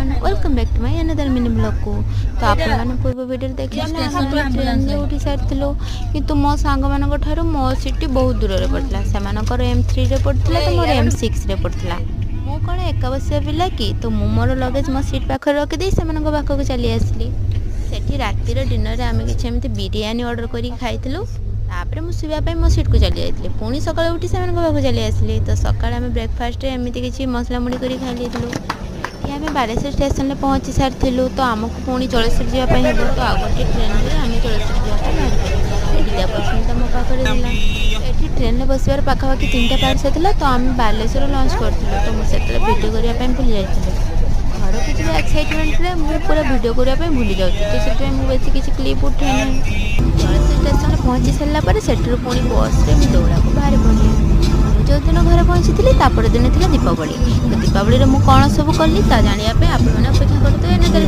Everyone welcome back to my another mini blog को। तो आप मैंने पूर्व वीडियो देखिए ट्रेन में उठी सारी किंतु मो सांग मान ठार मो सीट बहुत दूर में पड़ता से M3 रे पड़ता तो मोर M6 रे पड़ता। मु कौन एका बसिया पिला कि तो मु मोर लगेज मो सीट पाखे रखिदे से पाखक चली आसली। सेठी रातिर डिनर आम कि बिरियानी ऑर्डर कर खाइलु। तापर मुझे मो सीट को चली जाइए पुणी सका उठी से पाखक चली आसली। तो सका आम ब्रेकफास्ट एमती किसी मसला मुड़ी कर खाई आम बालेश्वर स्टेशन में पहुँची सारी तो आमको पुणी जलेश्वर जावाई हे तो आ गए ट्रेन में आम जलेश्वर जावाई विद्यापति मो पाखे ट्रेन में बसबार पाखापाखि 3टा पार्श्व तो आम बालेश्वर लंच करूँ। तो मुझे भिडियो करने भूली जाइए घर को जो एक्साइटमेंट रे मु पूरा वीडियो करने भूली जाऊँ। तो से बेस किसी क्लिप उठे ना जलेश्वर स्टेशन पहुँची सारापर से पुणी बस रे दौड़ा को बाहर पड़े। जो दिन घर पहुँची तापर दिन थी दीपावली। तो दीपावली में कौन सब कली जानापी आप अपेक्षा करते।